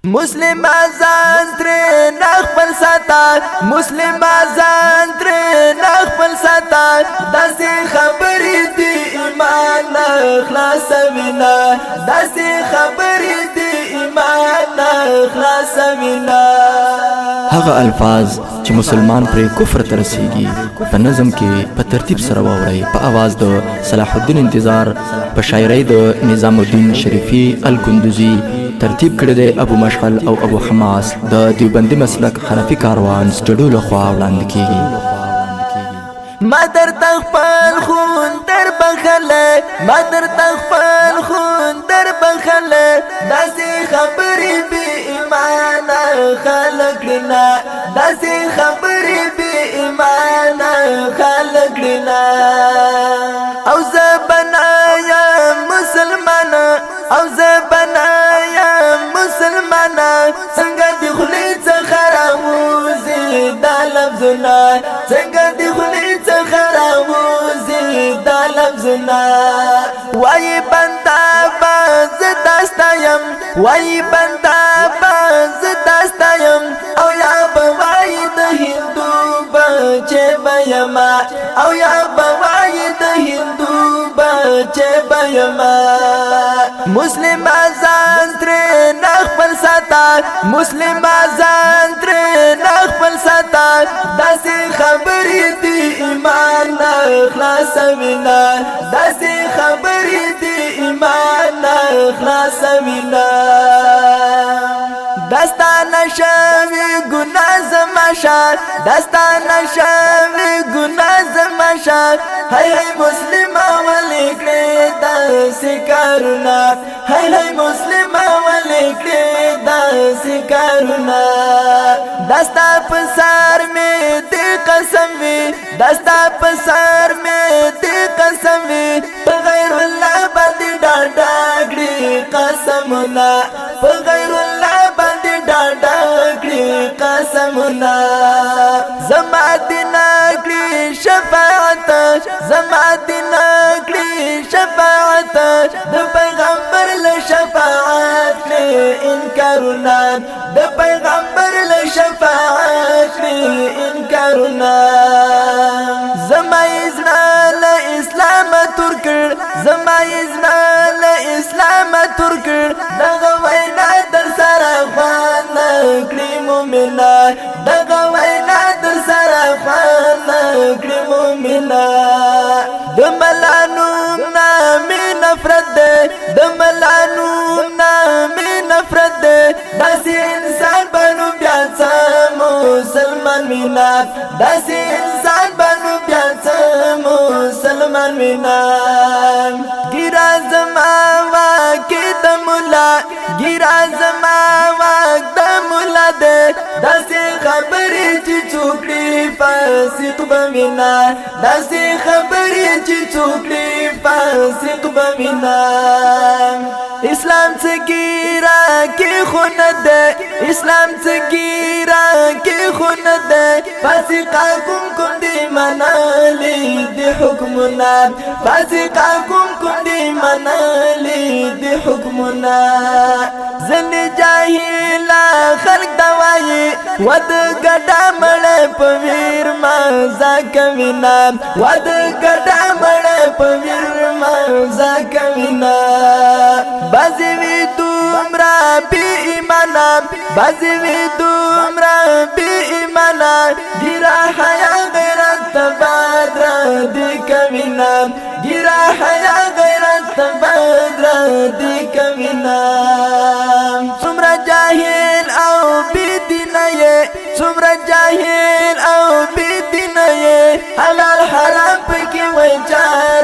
مسلم ازان تر نخبل ساتا مسلم ازان تر نخبل ساتا داسي خبري دي ایمان خلاص وینا داسي خبري دي ایمان خلاص وینا هغه الفاظ چې مسلمان پر کفر ترسيږي په نظم کې په ترتیب سره واوري په आवाज د صلاح الدین انتظار په شاعرۍ د نظام الدین شریفی الکندوزی ترتیب کړی دی ابو مشعل او ابو حماس د دیوبندي مسلک حنفي کاروان سټډیو لخوا وړاندې کیږي. مادر تخپل خون در بخله مادر تخپل خون در بخله داسي خبري بي ایمان خلق لنا داسي خبري بي ایمان خلق لنا او زبنا يا مسلمان او زبنا يا مسلمان څنګه دی خلی څخه راوځي دا لفظونه څنګه دی خلی څخه راوځي دا لفظونه وای بندا باز داستایم وای بندا باز داستایم او یا بوای د هندو بچه بيما او یا بوای د هندو بچه بيما مسلم ازان تر نخبل ساتا مسلم ازان تر نخبل ساتا داسي خبري دي ایمان خلاص وینا داسي خبري دي ایمان خلاص وینا دستانه شوی گناه زماشا دستانه شوی گناه زماشا هی هی مسلم ولی کړی داسې کارونه هی هی مسلم ولی کړی داسې کارونه دستا په سر مې دې قسم وي دستا په سر مې دې قسم وي په غیر الله باندې ډاډا کړی قسمونه په غیر الله ډاډا کړی قسمونه زما دین کړی شفاعت زما دین کړی شفاعت د پیغمبر له شفاعت کړی انکارونه د پیغمبر له شفاعت کړی انکارونه زما اذن له اسلام تور کړ زما اذن له اسلام تور کړ دغه وینا در سره کړی مومنا دغه وینا در سره خوان کړی مومنا د ملانو نامې نفرت ده د ملانو نامې نفرت ده داسې انسان بنو بیا څه مسلمان مینا داسې انسان بنو بیا څه مسلمان مینا ګیرا زما واکې د مولا ګیرا زما واک د مولا ده داسې خبرې چې څوکړي فاسق بمینا داسې خبرې چې څوکړي فاسق بمینا اسلام څه ګیرا کې خون ده اسلام څه ګیرا کې خون ده فاسقا کوم دی منالي دي حکمنا فاسقا کوم دی منالي دي حکمنا زن جاهل خلق دوای ود ګډا مړ پویر ما زکوینا ود ګډا مړ پویر ما زکوینا بازوی دومرا بی ایمانا بازوی دومرا بی ایمانا ګرا حیا غیرت بدر دی کوینا ګرا حیا غیرت بدر دی کوینا څومره جاهل او بيدینه څومره جاهل او بيدینه حلال حرام پکې وای چار